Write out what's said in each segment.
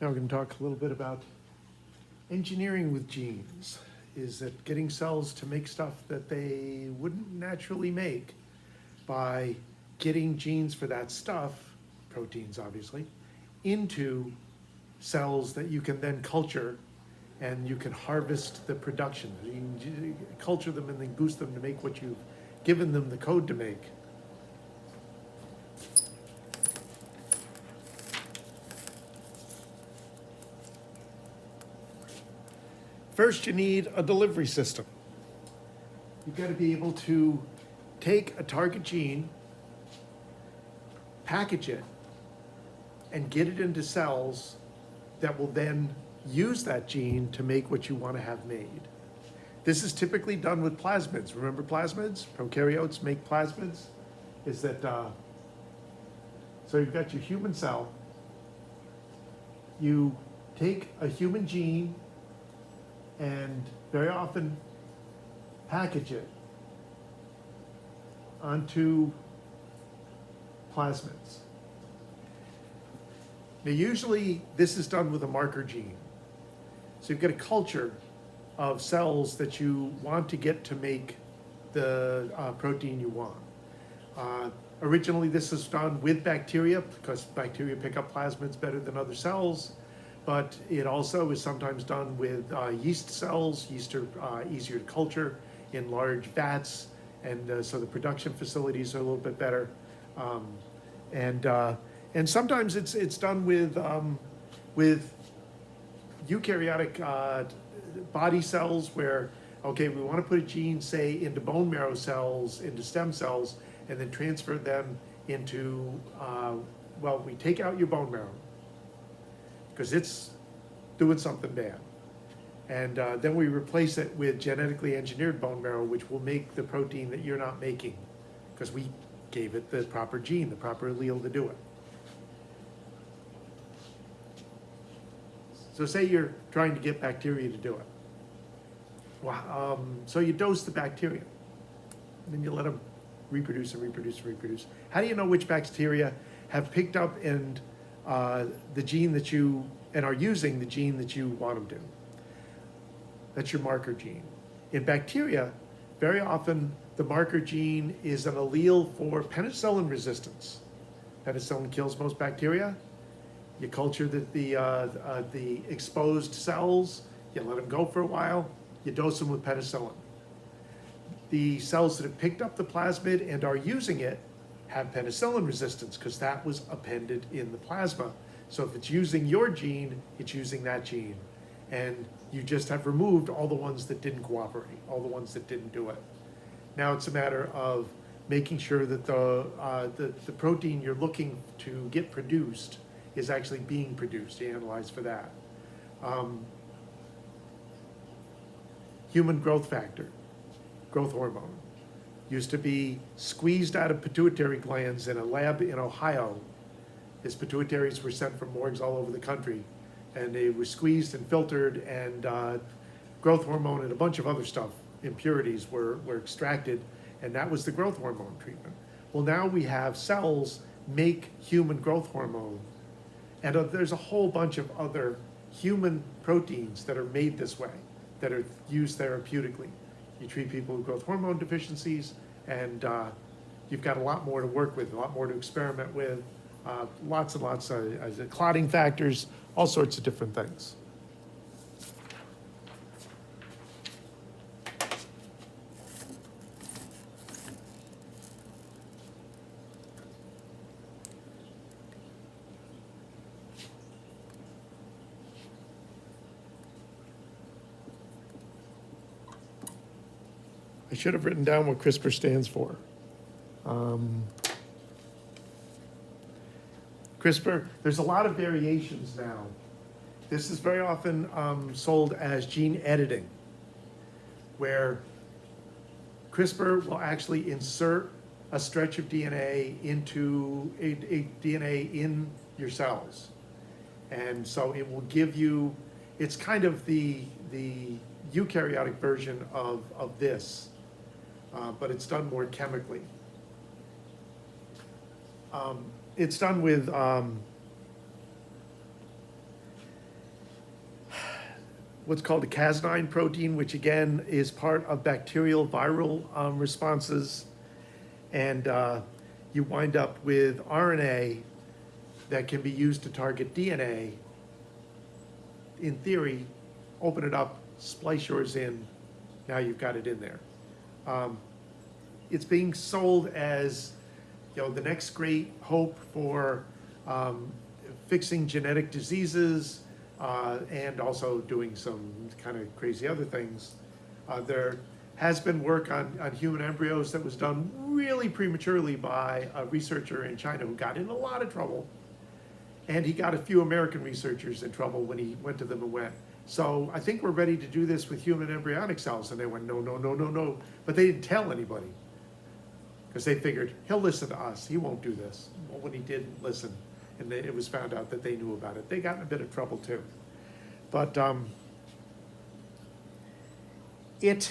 Now we're going to talk a little bit about engineering with genes. Is that getting cells to make stuff that they wouldn't naturally make by getting genes for that stuff, proteins obviously, into cells that you can then culture and you can harvest the production. You can culture them and then boost them to make what you've given them the code to make. First, you need a delivery system. You've got to be able to take a target gene, package it, and get it into cells that will then use that gene to make what you want to have made. This is typically done with plasmids. Remember plasmids? Prokaryotes make plasmids. Is that, so you've got your human cell. You take a human gene and very often package it onto plasmids. Now usually this is done with a marker gene. So you've got a culture of cells that you want to get to make the protein you want. Originally this is done with bacteria because bacteria pick up plasmids better than other cells, but it also is sometimes done with yeast cells. Yeast are easier to culture in large vats, and so the production facilities are a little bit better. And sometimes it's done with eukaryotic body cells where, okay, we want to put a gene, say, into bone marrow cells, into stem cells, and then transfer them into, well, we take out your bone marrow because it's doing something bad. And then we replace it with genetically engineered bone marrow, which will make the protein that you're not making because we gave it the proper gene, the proper allele to do it. So say you're trying to get bacteria to do it. Well, so you dose the bacteria, and then you let them reproduce and reproduce and reproduce. How do you know which bacteria have picked up and the gene that you, and are using the gene that you want them to? That's your marker gene. In bacteria, very often the marker gene is an allele for penicillin resistance. Penicillin kills most bacteria. You culture the exposed cells, you let them go for a while, you dose them with penicillin. The cells that have picked up the plasmid and are using it have penicillin resistance because that was appended in the plasma. So if it's using your gene, it's using that gene. And you just have removed all the ones that didn't cooperate, all the ones that didn't do it. Now it's a matter of making sure that the protein you're looking to get produced is actually being produced. You analyze for that. Human growth factor, growth hormone, used to be squeezed out of pituitary glands in a lab in Ohio. His pituitaries were sent from morgues all over the country, and they were squeezed and filtered, and growth hormone and a bunch of other stuff, impurities were extracted, and that was the growth hormone treatment. Well, now we have cells make human growth hormone, and there's a whole bunch of other human proteins that are made this way, that are used therapeutically. You treat people with growth hormone deficiencies, and you've got a lot more to work with, a lot more to experiment with, lots and lots of clotting factors, all sorts of different things. I should have written down what CRISPR stands for. CRISPR, there's a lot of variations now. This is very often sold as gene editing, where CRISPR will actually insert a stretch of DNA into a DNA in your cells. And so it will give you, it's kind of the eukaryotic version of this. But it's done more chemically. It's done with what's called a Cas9 protein, which again is part of bacterial viral responses. And you wind up with RNA that can be used to target DNA. In theory, open it up, splice yours in, now you've got it in there. It's being sold as, the next great hope for fixing genetic diseases and also doing some kind of crazy other things. There has been work on human embryos that was done really prematurely by a researcher in China who got in a lot of trouble. And he got a few American researchers in trouble when he went to them and went, so I think we're ready to do this with human embryonic cells. And they went, no, no, no, no, no. But they didn't tell anybody because they figured he'll listen to us. He won't do this. Well, when he did listen, and it was found out that they knew about it, they got in a bit of trouble too. But it,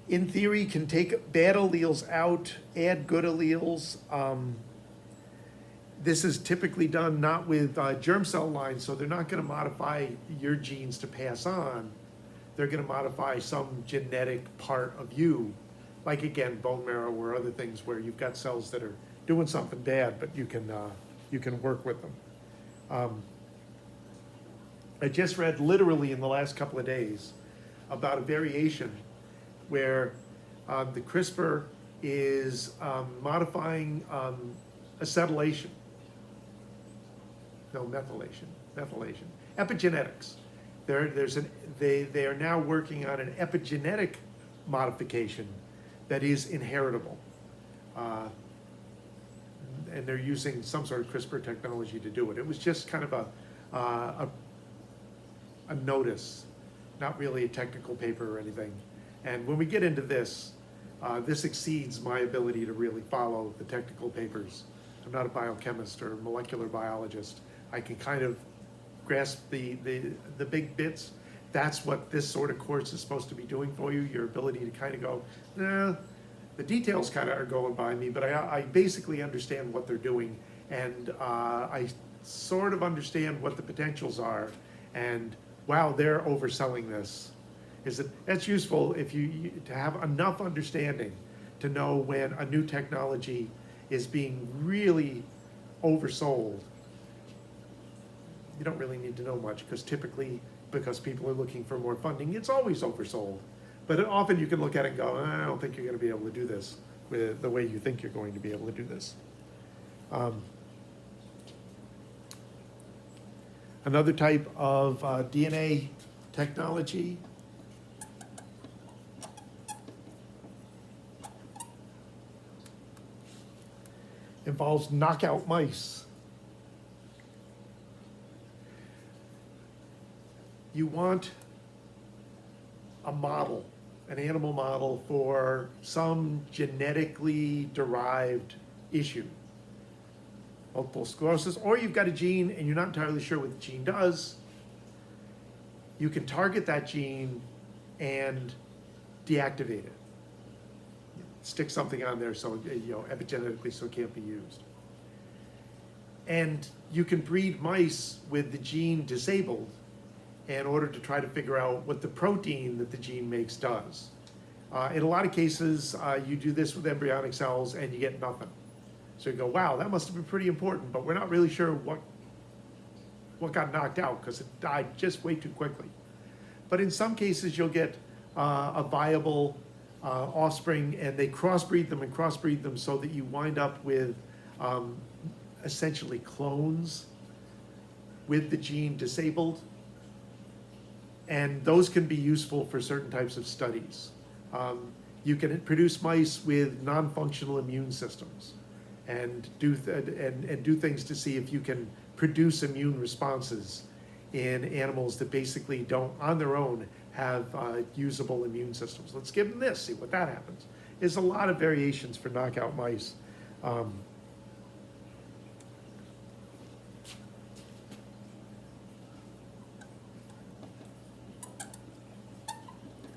in theory, can take bad alleles out, add good alleles. This is typically done not with germ cell lines, so they're not going to modify your genes to pass on. They're going to modify some genetic part of you, like again, bone marrow or other things where you've got cells that are doing something bad, but you can work with them. I just read literally in the last couple of days about a variation where the CRISPR is modifying acetylation. No, methylation. Epigenetics. They are now working on an epigenetic modification that is inheritable. And they're using some sort of CRISPR technology to do it. It was just kind of a notice, not really a technical paper or anything. And when we get into this, this exceeds my ability to really follow the technical papers. I'm not a biochemist or a molecular biologist. I can kind of grasp the big bits. That's what this sort of course is supposed to be doing for you, your ability to kind of go, nah, the details kind of are going by me, but I basically understand what they're doing, and I sort of understand what the potentials are, and wow, they're overselling this. That's useful if you to have enough understanding to know when a new technology is being really oversold. You don't really need to know much because typically, because people are looking for more funding, it's always oversold. But often you can look at it and go, I don't think you're going to be able to do this with the way you think you're going to be able to do this. Another type of DNA technology involves knockout mice. You want a model, an animal model for some genetically derived issue, multiple sclerosis, or you've got a gene and you're not entirely sure what the gene does. You can target that gene and deactivate it. Stick something on there so, epigenetically, so it can't be used. And you can breed mice with the gene disabled in order to try to figure out what the protein that the gene makes does. In a lot of cases, you do this with embryonic cells and you get nothing. So you go, wow, that must have been pretty important, but we're not really sure what got knocked out because it died just way too quickly. But in some cases, you'll get a viable offspring, and they crossbreed them so that you wind up with essentially clones with the gene disabled. And those can be useful for certain types of studies. You can produce mice with non-functional immune systems and do things to see if you can produce immune responses in animals that basically don't, on their own, have usable immune systems. Let's give them this, see what that happens. There's a lot of variations for knockout mice.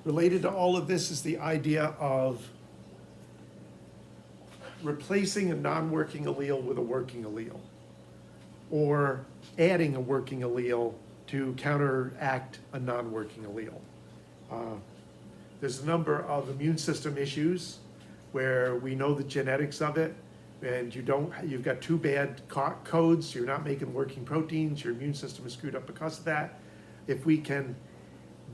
Related to all of this is the idea of replacing a non-working allele with a working allele, or adding a working allele to counteract a non-working allele. There's a number of immune system issues where we know the genetics of it, and you've got two bad codes, you're not making working proteins, your immune system is screwed up because of that. If we can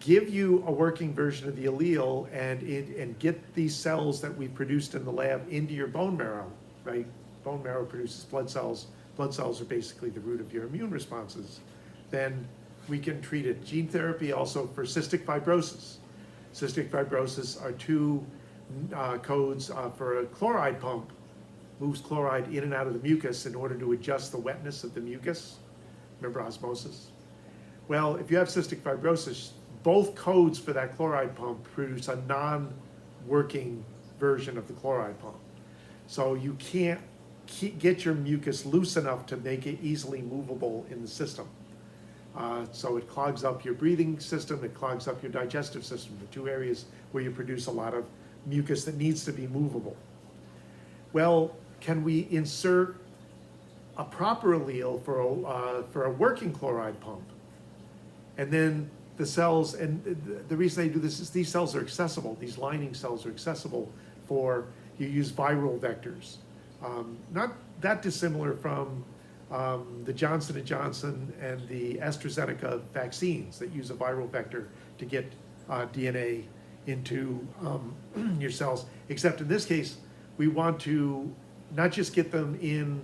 give you a working version of the allele and get these cells that we produced in the lab into your bone marrow, right? Bone marrow produces blood cells. Blood cells are basically the root of your immune responses. Then we can treat it. Gene therapy also for cystic fibrosis. Cystic fibrosis are two codes for a chloride pump, moves chloride in and out of the mucus in order to adjust the wetness of the mucus. Remember osmosis? Well, if you have cystic fibrosis, both codes for that chloride pump produce a non-working version of the chloride pump. So you can't get your mucus loose enough to make it easily movable in the system. So it clogs up your breathing system, it clogs up your digestive system, the two areas where you produce a lot of mucus that needs to be movable. Well, can we insert a proper allele for a working chloride pump? And then the cells, and the reason they do this is these cells are accessible, these lining cells are accessible for, you use viral vectors. Not that dissimilar from the Johnson & Johnson and the AstraZeneca vaccines that use a viral vector to get DNA into your cells, except in this case, we want to not just get them in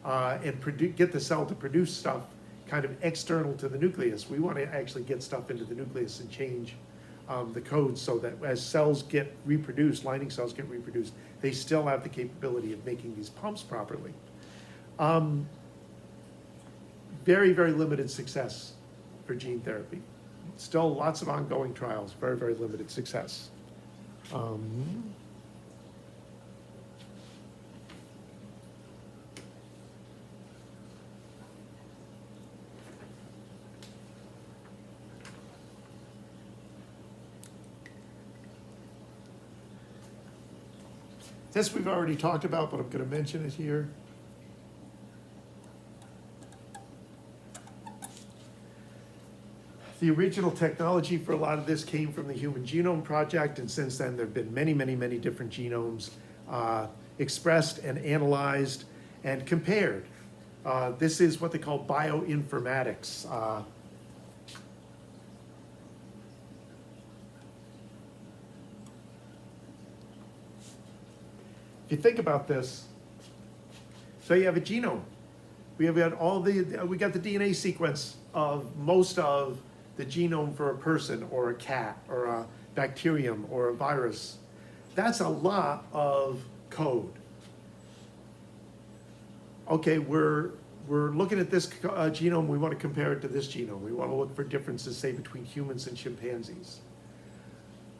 and get the cell to produce stuff kind of external to the nucleus. We want to actually get stuff into the nucleus and change the code so that as cells get reproduced, lining cells get reproduced, they still have the capability of making these pumps properly. Very, very limited success for gene therapy. Still lots of ongoing trials, very, very limited success. This we've already talked about, but I'm going to mention it here. The original technology for a lot of this came from the Human Genome Project, and since then there have been many, many, many different genomes expressed and analyzed and compared. This is what they call bioinformatics. If you think about this, so you have a genome. We got the DNA sequence of most of the genome for a person or a cat or a bacterium or a virus. That's a lot of code. Okay, we're looking at this genome, we want to compare it to this genome. We want to look for differences, say, between humans and chimpanzees.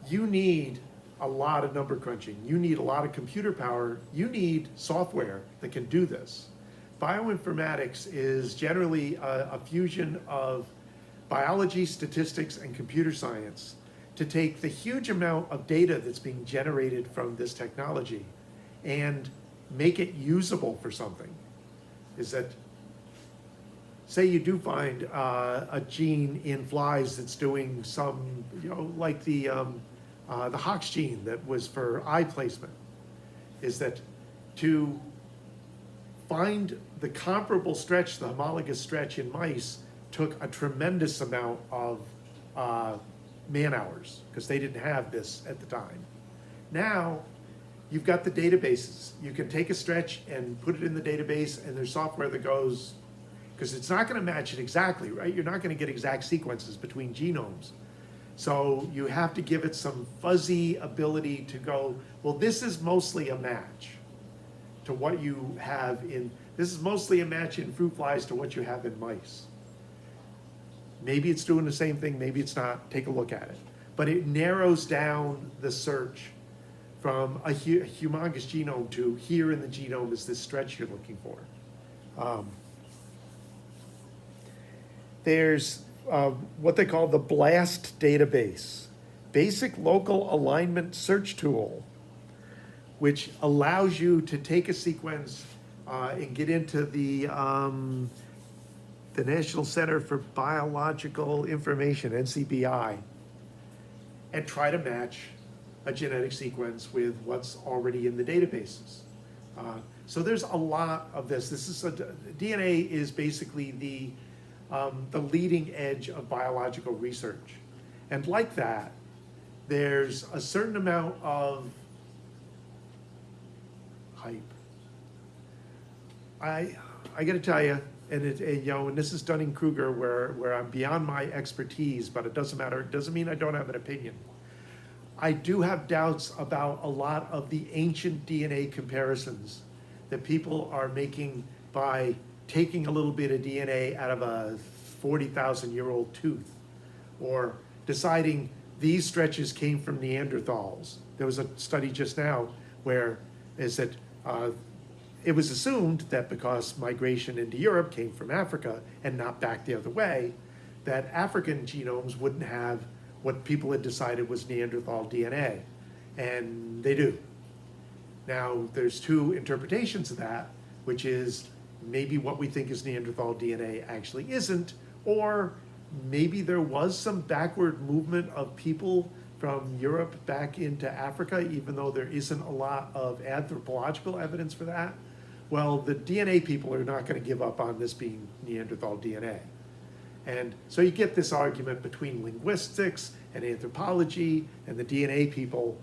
You need a lot of number crunching. You need a lot of computer power. You need software that can do this. Bioinformatics is generally a fusion of biology, statistics, and computer science to take the huge amount of data that's being generated from this technology and make it usable for something. Is that, say you do find a gene in flies that's doing some, like the Hox gene that was for eye placement, is that to find the comparable stretch, the homologous stretch in mice, took a tremendous amount of man hours because they didn't have this at the time. Now, you've got the databases. You can take a stretch and put it in the database, and there's software that goes, because it's not going to match it exactly, right? You're not going to get exact sequences between genomes. So you have to give it some fuzzy ability to go, well, this is mostly a match to what you have in, this is mostly a match in fruit flies to what you have in mice. Maybe it's doing the same thing, maybe it's not, take a look at it. But it narrows down the search from a humongous genome to here in the genome is this stretch you're looking for. There's what they call the BLAST database, Basic Local Alignment Search Tool, which allows you to take a sequence and get into the the National Center for Biological Information, NCBI, and try to match a genetic sequence with what's already in the databases. So there's a lot of this. DNA is basically the leading edge of biological research. And like that, there's a certain amount of hype. I got to tell you, and and this is Dunning-Kruger, where I'm beyond my expertise, but it doesn't matter. It doesn't mean I don't have an opinion. I do have doubts about a lot of the ancient DNA comparisons that people are making by taking a little bit of DNA out of a 40,000-year-old tooth, or deciding these stretches came from Neanderthals. There was a study just now where it was assumed that because migration into Europe came from Africa and not back the other way, that African genomes wouldn't have what people had decided was Neanderthal DNA, and they do. Now, there's two interpretations of that, which is maybe what we think is Neanderthal DNA actually isn't, or maybe there was some backward movement of people from Europe back into Africa, even though there isn't a lot of anthropological evidence for that. Well, the DNA people are not going to give up on this being Neanderthal DNA. And so you get this argument between linguistics and anthropology and the DNA people,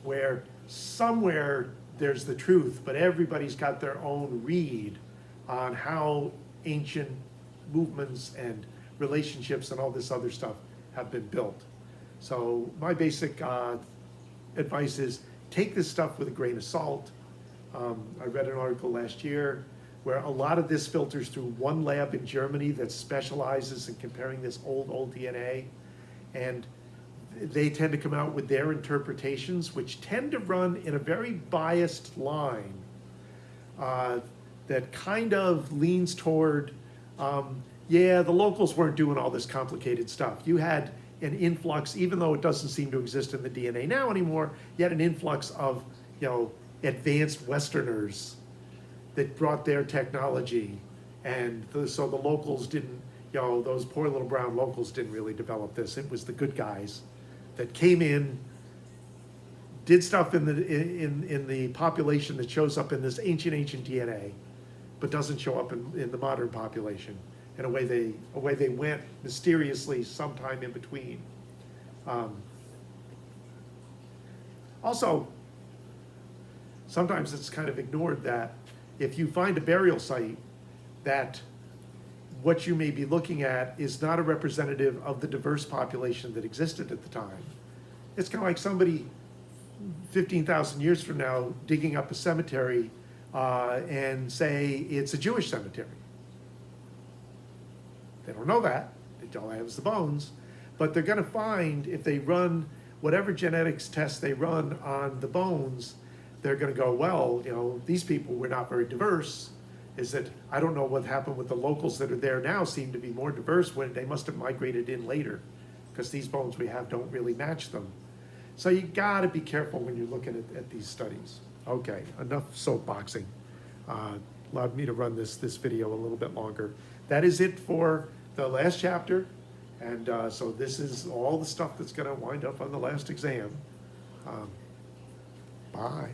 where somewhere there's the truth, but everybody's got their own read on how ancient movements and relationships and all this other stuff have been built. So my basic advice is take this stuff with a grain of salt. I read an article last year where a lot of this filters through one lab in Germany that specializes in comparing this old DNA, and they tend to come out with their interpretations, which tend to run in a very biased line that kind of leans toward, yeah, the locals weren't doing all this complicated stuff. You had an influx, even though it doesn't seem to exist in the DNA now anymore, you had an influx of, advanced Westerners that brought their technology, and so the locals didn't, those poor little brown locals didn't really develop this. It was the good guys that came in, did stuff in the population that shows up in this ancient DNA, but doesn't show up in the modern population. And away they went mysteriously sometime in between. Also, sometimes it's kind of ignored that if you find a burial site, that what you may be looking at is not a representative of the diverse population that existed at the time. It's kind of like somebody 15,000 years from now digging up a cemetery and say it's a Jewish cemetery. They don't know that. They all have is the bones. But they're going to find, if they run whatever genetics test they run on the bones, they're going to go, well, these people were not very diverse. Is that I don't know what happened with the locals that are there now seem to be more diverse when they must have migrated in later, because these bones we have don't really match them. So you got to be careful when you're looking at these studies. Okay, enough soapboxing. Allowed me to run this video a little bit longer. That is it for the last chapter, and so this is all the stuff that's going to wind up on the last exam. Bye.